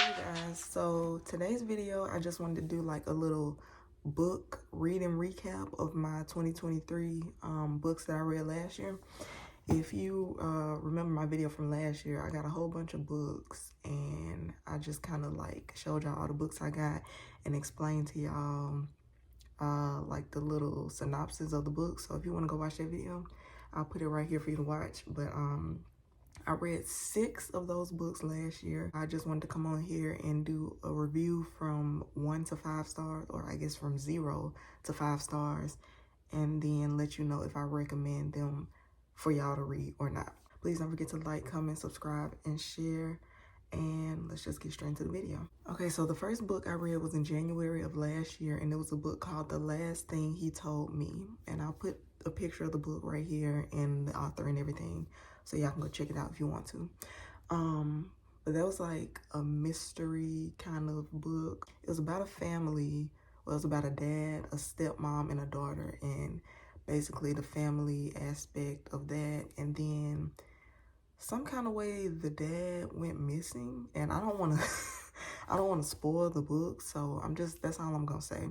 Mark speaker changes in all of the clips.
Speaker 1: Hey guys, so today's video I just wanted to do like a little book reading recap of my 2023 books that I read last year. If you remember my video from last year, I got a whole bunch of books and I just kind of like showed y'all all the books I got and explained to y'all like the little synopsis of the book. So if you want to go watch that video, I'll put it right here for you to watch. But I read 6 of those books last year. I just wanted to come on here and do a review from 1 to 5 stars, or I guess from 0 to 5 stars, and then let you know if I recommend them for y'all to read or not. Please don't forget to like, comment, subscribe, and share. And let's just get straight into the video. Okay, so the first book I read was in January of last year, and it was a book called The Last Thing He Told Me. And I'll put a picture of the book right here and the author and everything, so y'all can go check it out if you want to. But that was like a mystery kind of book. It was about a family. Well, it was about a dad, a stepmom, and a daughter, and basically the family aspect of that. And then some kind of way the dad went missing, and I don't want to I don't want to spoil the book, so that's all I'm gonna say.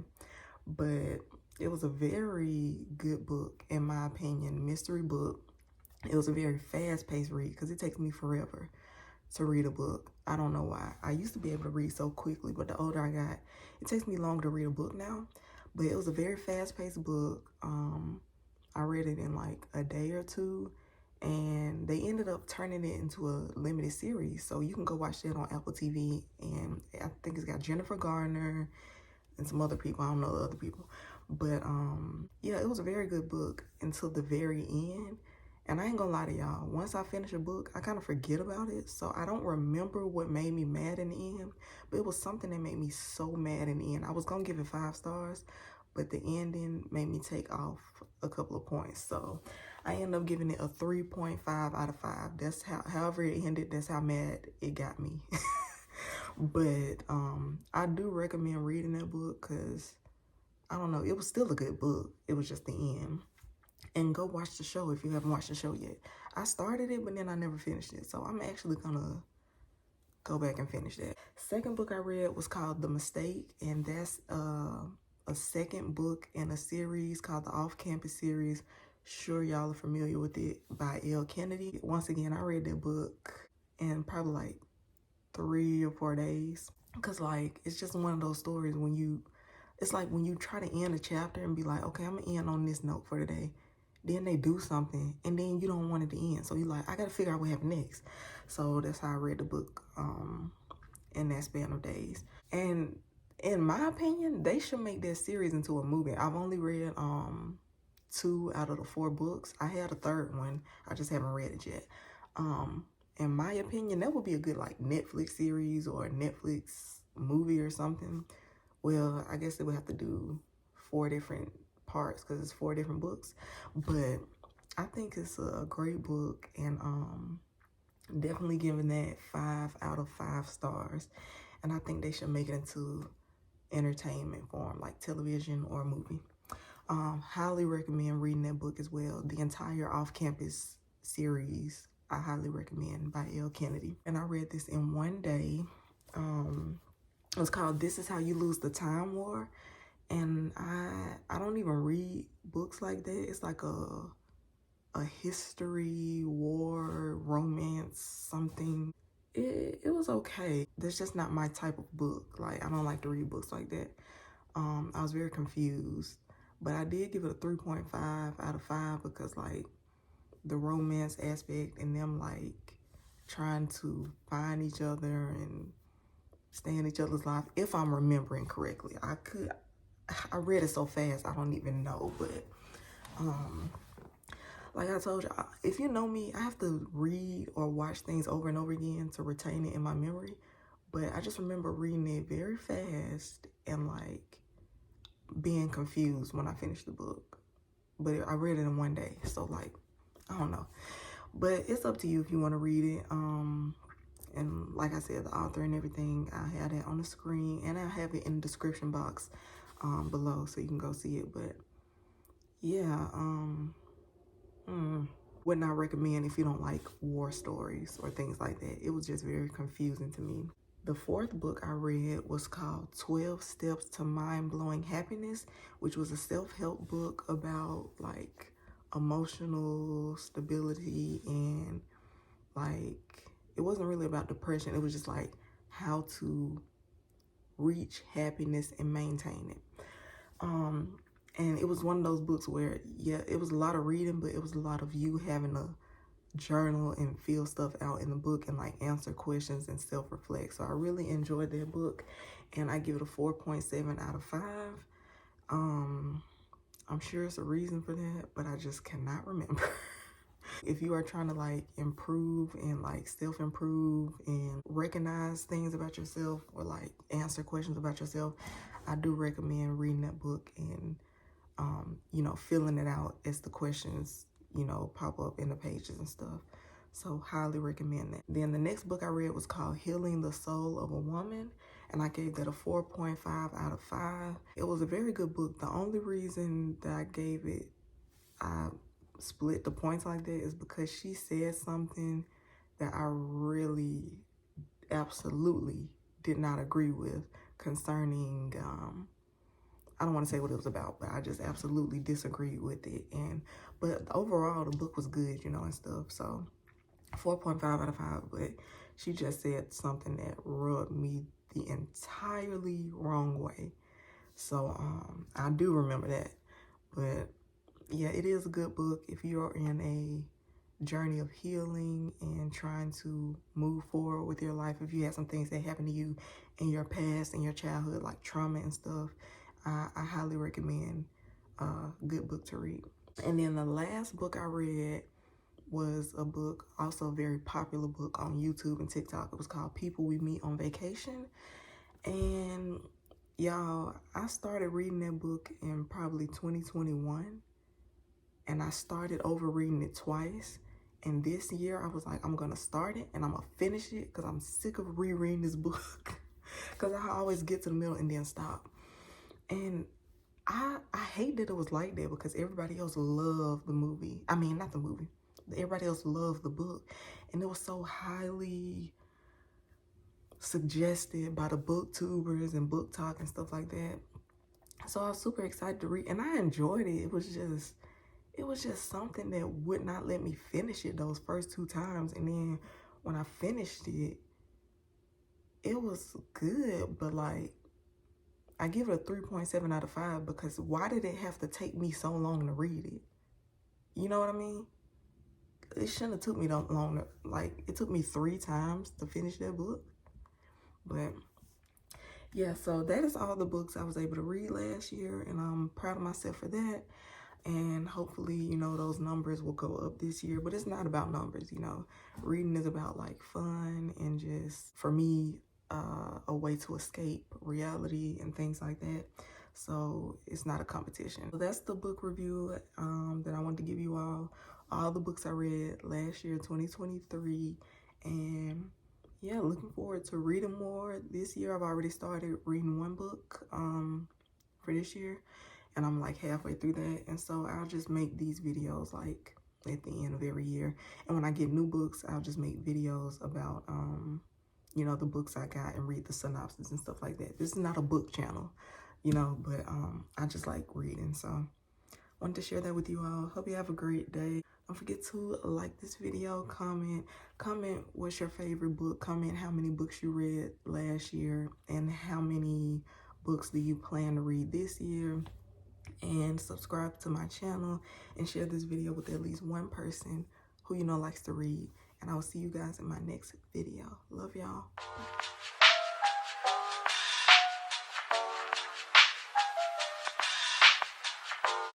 Speaker 1: But it was a very good book in my opinion, mystery book. It was a very fast-paced read because it takes me forever to read a book. I don't know why. I used to be able to read so quickly, but the older I got, it takes me longer to read a book now. But it was a very fast-paced book. I read it in like a day or two, and they ended up turning it into a limited series. So you can go watch that on Apple TV, and I think it's got Jennifer Garner and some other people. I don't know the other people. But yeah, it was a very good book until the very end. And I ain't gonna lie to y'all, once I finish a book, I kind of forget about it. So I don't remember what made me mad in the end, but it was something that made me so mad in the end. I was gonna give it 5 stars, but the ending made me take off a couple of points. So I ended up giving it a 3.5 out of 5. That's however it ended, that's how mad it got me. But I do recommend reading that book because, I don't know, it was still a good book. It was just the end. And go watch the show if you haven't watched the show yet. I started it, but then I never finished it. So I'm actually gonna go back and finish that. Second book I read was called The Mistake, and that's a second book in a series called the Off-Campus series. Sure y'all are familiar with it, by Elle Kennedy. Once again, I read that book in probably like 3 or 4 days. Cause like, it's just one of those stories it's like when you try to end a chapter and be like, okay, I'm gonna end on this note for today. Then they do something and then you don't want it to end. So you're like, I gotta figure out what happened next. So that's how I read the book in that span of days. And in my opinion, they should make that series into a movie. I've only read 2 out of the 4 books. I had a third one. I just haven't read it yet. In my opinion, that would be a good like Netflix series or a Netflix movie or something. Well, I guess they would have to do 4 different parts because it's 4 different books. But I think it's a great book, and definitely giving that 5 out of 5 stars. And I think they should make it into entertainment form, like television or a movie. Highly recommend reading that book as well. The entire Off-Campus series, I highly recommend, by Elle Kennedy. And I read this in 1 day. It was called This Is How You Lose the Time War. And I don't even read books like that. It's like a history, war, romance, something. It was okay. That's just not my type of book. Like, I don't like to read books like that. I was very confused. But I did give it a 3.5 out of 5 because like the romance aspect and them like trying to find each other and stay in each other's life, if I'm remembering correctly. I read it so fast, I don't even know, but like I told you, if you know me, I have to read or watch things over and over again to retain it in my memory. But I just remember reading it very fast and like being confused when I finished the book. But I read it in 1 day, so like, I don't know. But it's up to you if you want to read it. And like I said, the author and everything, I have that on the screen, and I have it in the description box below, so you can go see it. But yeah, would not recommend if you don't like war stories or things like that. It was just very confusing to me. The fourth book I read was called 12 Steps to Mind-Blowing Happiness, which was a self-help book about like emotional stability and like, it wasn't really about depression. It was just like how to reach happiness and maintain it. And it was one of those books where, yeah, it was a lot of reading, but it was a lot of you having to journal and feel stuff out in the book and like answer questions and self-reflect. So I really enjoyed that book, and I give it a 4.7 out of 5. I'm sure it's a reason for that, but I just cannot remember. If you are trying to like improve and like self-improve and recognize things about yourself or like answer questions about yourself, I do recommend reading that book and you know, filling it out as the questions, you know, pop up in the pages and stuff. So highly recommend that. Then the next book I read was called Healing the Soul of a Woman, and I gave that a 4.5 out of 5. It was a very good book. The only reason that I gave it, I split the points like that, is because she said something that I really absolutely did not agree with concerning, I don't want to say what it was about, but I just absolutely disagreed with it. But overall, the book was good, you know, and stuff. So 4.5 out of 5, but she just said something that rubbed me the entirely wrong way. So I do remember that. But yeah, it is a good book if you're in a journey of healing and trying to move forward with your life. If you have some things that happened to you in your past, in your childhood, like trauma and stuff, I highly recommend a good book to read. And then the last book I read was a book, also a very popular book on YouTube and TikTok. It was called People We Meet on Vacation. And y'all, I started reading that book in probably 2021. And I started over reading it twice. And this year I was like, I'm gonna start it and I'm gonna finish it because I'm sick of rereading this book. Because I always get to the middle and then stop. And I hate that it was like that because everybody else loved the movie. I mean, not the movie. Everybody else loved the book. And it was so highly suggested by the booktubers and book talk and stuff like that. So I was super excited to read, and I enjoyed it. It was just something that would not let me finish it those first 2 times. And then when I finished it, it was good, but like, I give it a 3.7 out of 5 because why did it have to take me so long to read it? You know what I mean? It shouldn't have took me that long. Like, it took me 3 times to finish that book. But yeah, so that is all the books I was able to read last year, and I'm proud of myself for that. And hopefully, you know, those numbers will go up this year. But it's not about numbers, you know. Reading is about like fun and just, for me, a way to escape reality and things like that. So it's not a competition. So that's the book review that I wanted to give you all the books I read last year, 2023. And yeah, looking forward to reading more this year. I've already started reading 1 book for this year, and I'm like halfway through that. And so I'll just make these videos like at the end of every year. And when I get new books, I'll just make videos about you know, the books I got and read the synopsis and stuff like that. This is not a book channel, you know, but I just like reading. So wanted to share that with you all. Hope you have a great day. Don't forget to like this video, comment what's your favorite book, comment how many books you read last year and how many books do you plan to read this year, and subscribe to my channel and share this video with at least 1 person who you know likes to read. And I will see you guys in my next video. Love y'all.